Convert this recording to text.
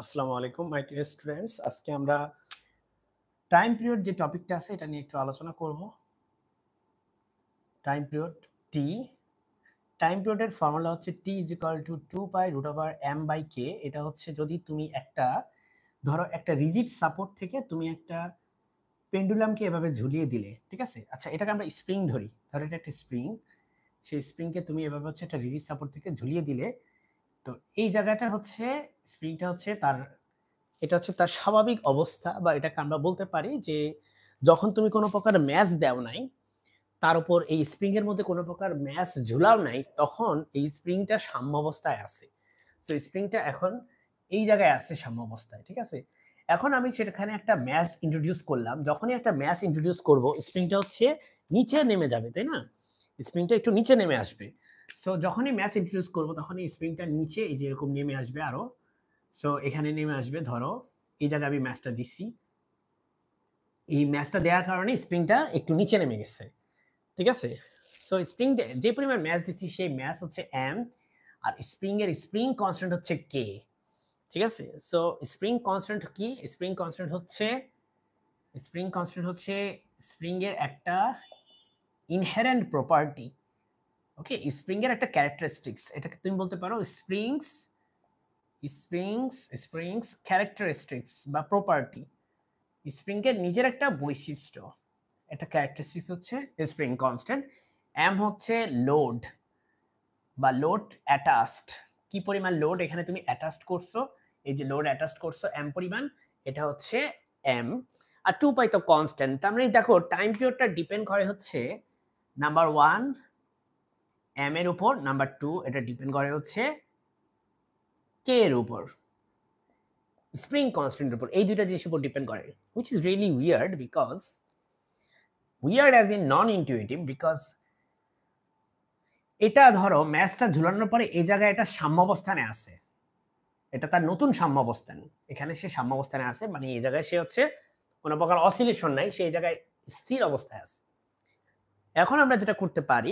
আসসালামু আলাইকুম my dear students. আজকে আমরা টাইম পিরিয়ড যে টপিকটা আছে এটা নিয়ে একটু আলোচনা করব। টাইম পিরিয়ড টি। টাইম পিরিয়ডের ফর্মুলা হচ্ছে টি ইজ ইকুয়াল টু 2π√m/k। এটা হচ্ছে যদি তুমি ধরো একটা রিজিড সাপোর্ট থেকে তুমি একটা পেন্ডুলামকে এভাবে ঝুলিয়ে দিলে, ঠিক আছে? আচ্ছা, এটাকে আমরা স্প্রিং ধরি। ধরো এটা একটা স্প্রিং। সেই স্প্রিংকে তুমি এভাবে হচ্ছে একটা রিজিড সাপোর্ট থেকে ঝুলিয়ে দিলে, তো এই জায়গাটা হচ্ছে স্প্রিংটা হচ্ছে এটা হচ্ছে তার স্বাভাবিক অবস্থা, বা এটাকে আমরা বলতে পারি যে যখন তুমি কোনো প্রকার ম্যাচ দাও নাই, তার উপর এই স্প্রিং এর মধ্যে কোনো প্রকার ম্যাচ ঝুলাও নাই, তখন এই স্প্রিংটা সাম্যাবস্থায় আছে। সো স্প্রিংটা এখন এই জায়গায় আছে সাম্যাবস্থায়, ঠিক আছে? এখন আমি সেখানে একটা ম্যাচ ইন্ট্রোডিউস করলাম। যখনই একটা ম্যাচ ইন্ট্রোডিউস করব, স্প্রিংটা হচ্ছে নিচে নেমে যাবে, তাই না? স্প্রিংটা একটু নিচে নেমে আসবে। সো যখনই ম্যাচ ইন্ট্রোডিউস করব তখনই স্প্রিংটা নিচে এই যে এরকম নেমে আসবে আরো। সো এখানে নেমে আসবে। ধরো এই জায়গায় আমি ম্যাচটা দিচ্ছি। এই ম্যাচটা দেওয়ার কারণে স্প্রিংটা একটু নিচে নেমে গেছে, ঠিক আছে? সো স্প্রিং যে পরিমাণ ম্যাচ দিচ্ছি সেই ম্যাচ হচ্ছে এম, আর স্প্রিং কনস্ট্যান্ট হচ্ছে কে, ঠিক আছে? সো স্প্রিং কনস্ট্যান্ট কি? স্প্রিং কনস্ট্যান্ট হচ্ছে স্প্রিং এর একটা ইনহেরেন্ট প্রপার্টি। ওকে, স্প্রিং এর একটা ক্যারেক্টারিস্টিক্স। এটাকে তুমি বলতে পারো স্প্রিংস ক্যারেক্টারিস্টিক্স বা প্রপার্টি। স্প্রিং এর নিজের একটা বৈশিষ্ট্য, একটা ক্যারেক্টারিস্টিক্স হচ্ছে স্প্রিং কনস্ট্যান্ট। এম হচ্ছে লোড বা লোড অ্যাটাচড। কি পরিমাণ লোড এখানে তুমি অ্যাটাচড করছো, এই যে লোড অ্যাটাচড করছো এম পরিমাণ, এটা হচ্ছে এম। আর 2π তো কনস্ট্যান্ট। তার মানে দেখো টাইম পিরিয়ডটা ডিপেন্ড করে হচ্ছে নাম্বার 1 এম এর উপর, নাম্বার 2 এটা ডিপেন্ড করে হচ্ছে কে এর উপর, স্প্রিং কনস্ট্যান্টের উপর। এই দুইটা জিনিসের উপর ডিপেন্ড করে, which is really weird because weird as in non intuitive, because এটা ধরো ম্যাচটা ঝুলানোর পরে এই জায়গায় এটা সাম্যাবস্থানে আছে, এটা তার নতুন সাম্যাবস্থান। এখানে সে সাম্যাবস্থানে আছে, মানে এই জায়গায় সে হচ্ছে কোনো প্রকার অসিলেশন নাই, সেই জায়গায় স্থির অবস্থায় আছে। এখন আমরা যেটা করতে পারি,